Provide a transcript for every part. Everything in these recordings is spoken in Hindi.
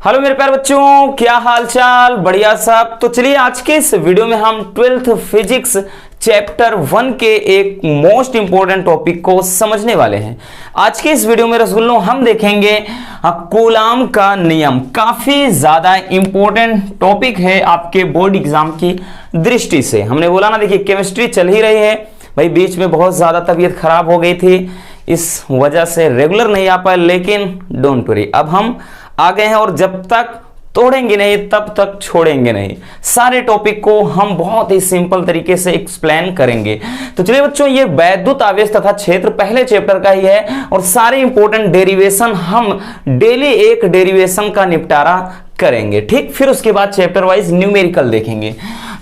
हेलो मेरे प्यारे बच्चों, क्या हाल चाल? बढ़िया सब। तो चलिए आज के इस वीडियो में हम 12th फिजिक्स चैप्टर 1 के एक मोस्ट इंपॉर्टेंट टॉपिक को समझने वाले हैं। आज के इस वीडियो में रसगुल्लों हम देखेंगे कूलाम का नियम। काफी ज्यादा इंपॉर्टेंट टॉपिक है आपके बोर्ड एग्जाम की दृष्टि से। हमने बोला ना, देखिए केमिस्ट्री चल ही रही है भाई, बीच में बहुत ज्यादा तबीयत खराब हो गई थी, इस वजह से रेगुलर नहीं आ पाए, लेकिन डोंट वरी, अब हम आ गए हैं और जब तक तोड़ेंगे नहीं तब तक छोड़ेंगे नहीं। सारे टॉपिक को हम बहुत ही सिंपल तरीके से एक्सप्लेन करेंगे। तो चलिए बच्चों, ये वैद्युत आवेश तथा क्षेत्र पहले चैप्टर का ही है और सारे इंपॉर्टेंट डेरिवेशन हम डेली एक डेरिवेशन का निपटारा करेंगे, ठीक। फिर उसके बाद चैप्टर वाइज न्यूमेरिकल देखेंगे।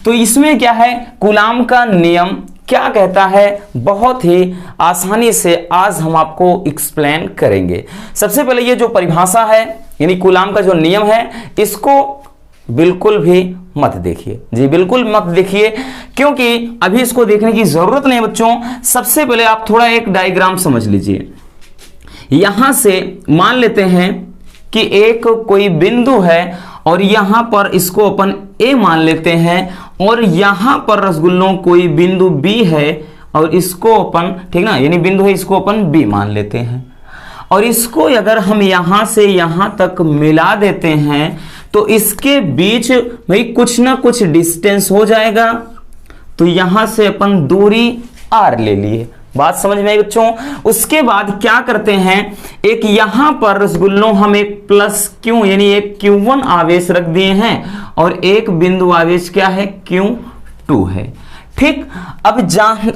तो इसमें क्या है, कूलाम का नियम क्या कहता है, बहुत ही आसानी से आज हम आपको एक्सप्लेन करेंगे। सबसे पहले ये जो परिभाषा है यानी कूलाम का जो नियम है, इसको बिल्कुल भी मत देखिए जी, बिल्कुल मत देखिए, क्योंकि अभी इसको देखने की जरूरत नहीं है बच्चों। सबसे पहले आप थोड़ा एक डायग्राम समझ लीजिए। यहां से मान लेते हैं कि एक कोई बिंदु है और यहां पर इसको अपन ए मान लेते हैं, और यहां पर रसगुल्लों कोई बिंदु बी है और इसको अपन, ठीक ना, यानी बिंदु है, इसको अपन बी मान लेते हैं। और इसको अगर हम यहां से यहां तक मिला देते हैं तो इसके बीच भाई कुछ ना कुछ डिस्टेंस हो जाएगा। तो यहां से अपन दूरी आर ले लिए। बात समझ में आई बच्चों? उसके बाद क्या करते हैं, एक यहां पर रसगुल्लों हम एक प्लस क्यू यानी एक Q1 आवेश रख दिए हैं और एक बिंदु आवेश क्या है, Q2 है, ठीक।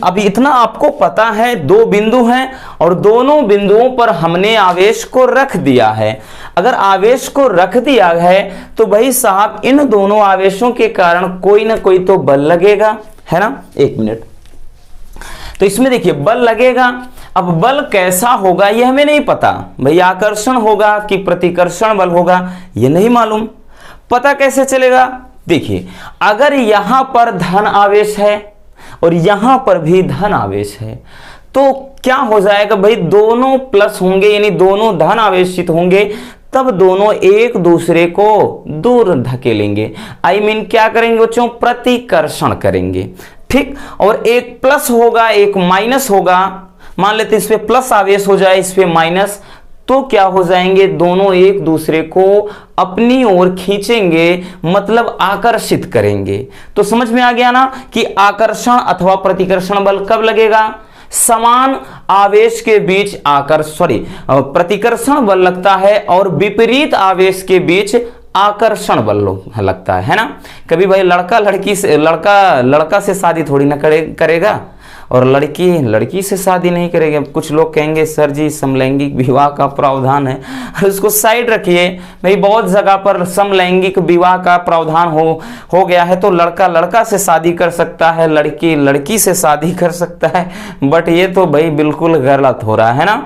अब इतना आपको पता है, दो बिंदु हैं और दोनों बिंदुओं पर हमने आवेश को रख दिया है। अगर आवेश को रख दिया है तो भाई साहब इन दोनों आवेशों के कारण कोई ना कोई तो बल लगेगा, है ना। एक मिनट, तो इसमें देखिए बल लगेगा। अब बल कैसा होगा ये हमें नहीं पता भाई, आकर्षण होगा कि प्रतिकर्षण बल होगा ये नहीं मालूम। पता कैसे चलेगा, देखिए अगर यहां पर धन आवेश है और यहां पर भी धन आवेश है तो क्या हो जाएगा भाई, दोनों प्लस होंगे यानी दोनों धन आवेशित होंगे, तब दोनों एक दूसरे को दूर धकेलेंगे। आई मीन क्या करेंगे बच्चों, प्रतिकर्षण करेंगे, ठीक। और एक प्लस होगा एक माइनस होगा, मान लेते इस पे प्लस आवेश हो जाए इस पे माइनस, तो क्या हो जाएंगे, दोनों एक दूसरे को अपनी ओर खींचेंगे, मतलब आकर्षित करेंगे। तो समझ में आ गया ना कि आकर्षण अथवा प्रतिकर्षण बल कब लगेगा, समान आवेश के बीच प्रतिकर्षण बल लगता है और विपरीत आवेश के बीच आकर्षण बल लगता है ना। कभी भाई लड़का से शादी थोड़ी ना करेगा और लड़की से शादी नहीं करेगी। कुछ लोग कहेंगे सर जी समलैंगिक विवाह का प्रावधान है, उसको साइड रखिए भाई, बहुत जगह पर समलैंगिक विवाह का प्रावधान हो गया है, तो लड़का से शादी कर सकता है, लड़की से शादी कर सकता है, बट ये तो भाई बिल्कुल गलत हो रहा है ना,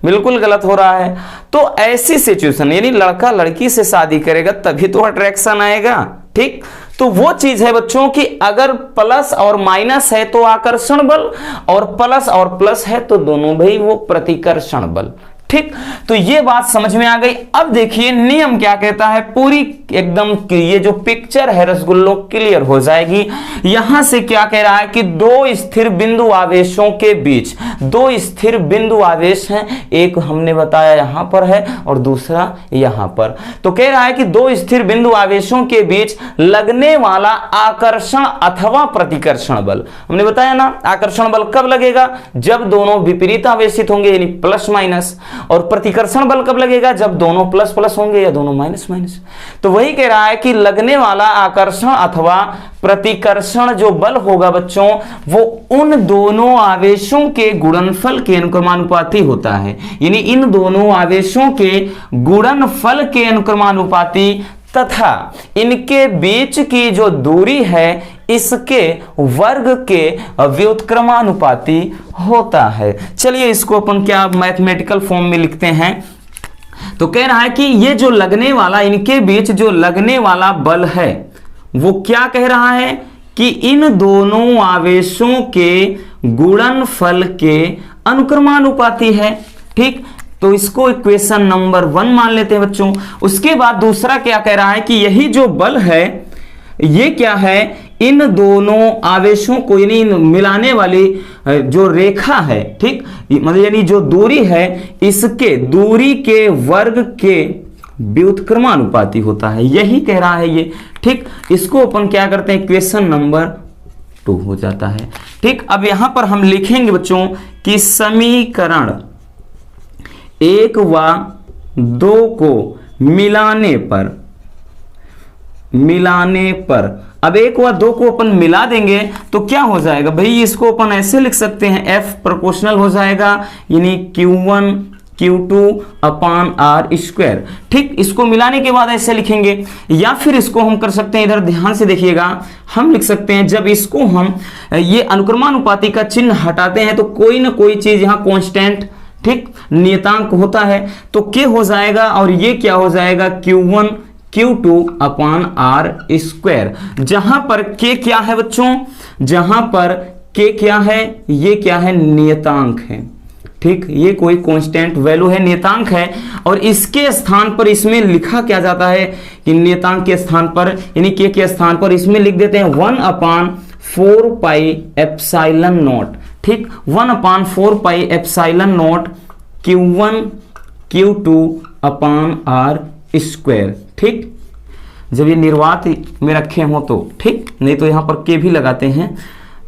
बिल्कुल गलत हो रहा है। तो ऐसी सिचुएशन यानी लड़का लड़की से शादी करेगा तभी तो अट्रैक्शन आएगा, ठीक। तो वो चीज है बच्चों कि अगर प्लस और माइनस है तो आकर्षण बल, और प्लस और प्लस है तो दोनों भाई वो प्रतिकर्षण बल, ठीक। तो ये बात समझ में आ गई। अब देखिए नियम क्या कहता है, पूरी एकदम ये जो पिक्चर है रसगुल्लों क्लियर हो जाएगी। यहां से क्या कह रहा है कि दो स्थिर बिंदु आवेशों के बीच, दो स्थिर बिंदु आवेश हैं, एक हमने बताया यहां पर है और दूसरा यहां पर। तो कह रहा है कि दो स्थिर बिंदु आवेशों के बीच लगने वाला आकर्षण अथवा प्रतिकर्षण बल, हमने बताया ना आकर्षण बल कब लगेगा, जब दोनों विपरीत आवेशित होंगे यानी प्लस माइनस, और प्रतिकर्षण बल कब लगेगा, जब दोनों प्लस प्लस होंगे या दोनों माइनस माइनस। तो वही कह रहा है कि लगने वाला आकर्षण अथवा प्रतिकर्षण जो बल होगा बच्चों, वो उन दोनों आवेशों के गुणनफल के अनुक्रमानुपाती होता है, यानी इन दोनों आवेशों के गुणनफल के अनुक्रमानुपाती तथा इनके बीच की जो दूरी है इसके वर्ग के व्युत्क्रमानुपाती होता है। चलिए इसको अपन क्या मैथमेटिकल फॉर्म में लिखते हैं। तो कह रहा है कि ये जो लगने वाला, इनके बीच जो लगने वाला बल है वो क्या कह रहा है कि इन दोनों आवेशों के गुणनफल के अनुक्रमानुपाती है, ठीक। तो इसको इक्वेशन नंबर 1 मान लेते हैं बच्चों। उसके बाद दूसरा क्या कह रहा है कि यही जो बल है ये क्या है, इन दोनों आवेशों को यानी मिलाने वाली जो रेखा है, ठीक, मतलब यानी जो दूरी है इसके दूरी के वर्ग के व्युत्क्रमानुपाती होता है, यही कह रहा है ये, ठीक। इसको अपन क्या करते हैं, इक्वेशन नंबर 2 हो जाता है, ठीक। अब यहां पर हम लिखेंगे बच्चों कि समीकरण 1 व 2 को मिलाने पर अब 1 व 2 को अपन मिला देंगे तो क्या हो जाएगा भाई, इसको अपन ऐसे लिख सकते हैं, F प्रोपोर्शनल हो जाएगा यानी Q1 Q2 अपान R स्क्वायर, ठीक। इसको मिलाने के बाद ऐसे लिखेंगे, या फिर इसको हम कर सकते हैं, इधर ध्यान से देखिएगा, हम लिख सकते हैं जब इसको हम ये अनुक्रमानुपाती का चिन्ह हटाते हैं तो कोई ना कोई चीज यहाँ कांस्टेंट, ठीक, नियतांक होता है, तो K हो जाएगा और ये क्या हो जाएगा Q1 Q2 अपान R स्क्वायर। जहां पर K क्या है बच्चों, जहां पर K क्या है, ये क्या है, नियतांक है, ठीक, ये कोई कांस्टेंट वैल्यू है, नियतांक है, और इसके स्थान पर इसमें लिखा क्या जाता है कि नियतांक के स्थान पर यानी K के स्थान पर इसमें लिख देते हैं 1 अपान 4 पाई एप्सिलॉन नॉट, ठीक, 1 अपान 4 pi epsilon not Q1 Q2 upon R square, ठीक। जब ये निर्वात में रखे हो तो ठीक, नहीं तो यहां पर के भी लगाते हैं,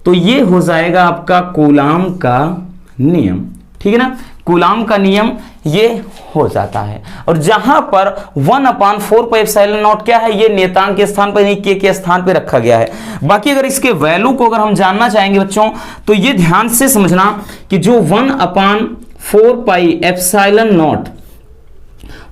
तो ये हो जाएगा आपका कूलाम का नियम, ठीक है ना, कूलाम का नियम ये हो जाता है। और जहां पर 1 अपान 4 पाई एप्सिलॉन नॉट क्या है, ये नियतांक के स्थान पर यानी के स्थान पर रखा गया है। बाकी अगर इसके वैल्यू को अगर हम जानना चाहेंगे बच्चों तो ये ध्यान से समझना कि जो 1 अपान 4 pi epsilon not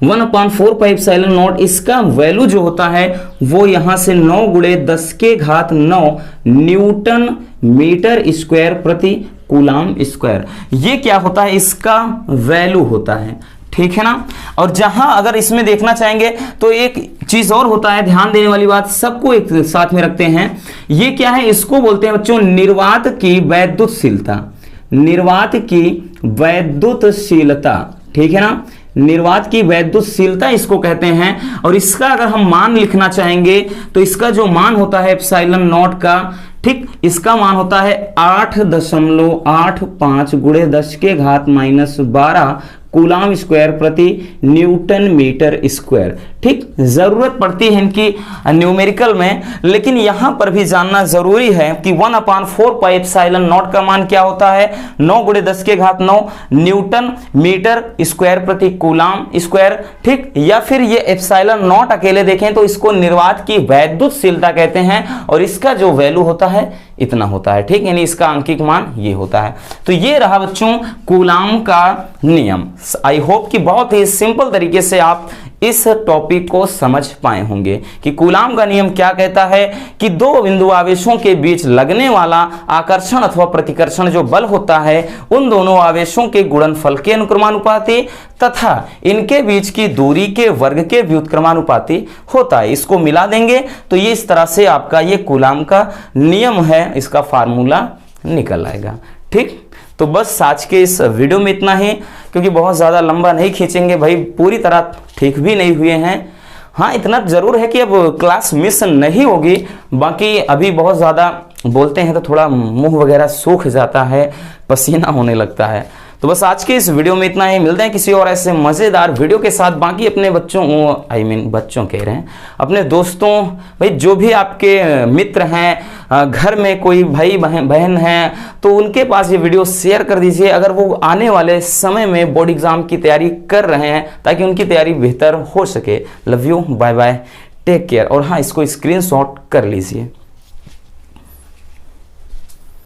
1 upon 4 pi epsilon not इसका वैल्यू जो होता है वो यहां से 9 गुणे 10 के घात 9 न्यूटन मीटर स्क्वायर प्रति कूलाम स्क्वायर, ये क्या होता है, इसका वैल्यू होता है, ठीक है ना। और जहां अगर इसमें देखना चाहेंगे तो एक चीज और होता है, ध्यान देने वाली बात, सबको एक साथ में रखते हैं, ये क्या है, इसको बोलते हैं बच्चों निर्वात की वैद्युतशीलता, निर्वात की वैद्युतशीलता, ठीक है ना, निर्वात की वैद्युतशीलता इसको कहते हैं। और इसका अगर हम मान लिखना चाहेंगे तो इसका जो मान होता है एप्सिलॉन नॉट का, ठीक, इसका मान होता है 8.85 गुणे 10 के घात -12 कूलाम स्क्वायर प्रति न्यूटन मीटर स्क्वायर, ठीक। जरूरत पड़ती है इनकी न्यूमेरिकल में, लेकिन यहां पर भी जानना जरूरी है कि 1 अपान 4 पाई एप्सिलॉन नॉट का मान क्या होता है, 9 गुणे 10 के घात 9 न्यूटन मीटर स्क्वायर प्रति कूलाम स्क्वायर, ठीक। या फिर ये एप्सिलॉन नॉट अकेले देखें तो इसको निर्वात की वैद्युतशीलता कहते हैं, और इसका जो वैल्यू होता है इतना होता है, ठीक, यानी इसका अंकिक मान ये होता है। तो ये रहा बच्चों कूलाम का नियम। आई होप कि बहुत ही सिंपल तरीके से आप इस टॉपिक को समझ पाए होंगे कि कूलाम का नियम क्या कहता है कि दो बिंदु आवेशों के बीच लगने वाला आकर्षण अथवा प्रतिकर्षण जो बल होता है उन दोनों आवेशों के गुणनफल के अनुक्रमानुपाती तथा इनके बीच की दूरी के वर्ग के व्युत्क्रमानुपाती होता है। इसको मिला देंगे तो ये इस तरह से आपका ये कूलाम का नियम है, इसका फार्मूला निकल आएगा, ठीक। तो बस आज के इस वीडियो में इतना ही, क्योंकि बहुत ज़्यादा लंबा नहीं खींचेंगे भाई, पूरी तरह ठीक भी नहीं हुए हैं। हाँ, इतना ज़रूर है कि अब क्लास मिस नहीं होगी, बाकी अभी बहुत ज़्यादा बोलते हैं तो थोड़ा मुंह वगैरह सूख जाता है, पसीना होने लगता है। तो बस आज के इस वीडियो में इतना ही, मिलते हैं किसी और ऐसे मज़ेदार वीडियो के साथ। बाकी अपने बच्चों बच्चों कह रहे हैं, अपने दोस्तों, भाई जो भी आपके मित्र हैं, घर में कोई भाई बहन हैं, तो उनके पास ये वीडियो शेयर कर दीजिए अगर वो आने वाले समय में बोर्ड एग्जाम की तैयारी कर रहे हैं, ताकि उनकी तैयारी बेहतर हो सके। Love you, bye bye, take care. और हाँ, इसको स्क्रीनशॉट कर लीजिए।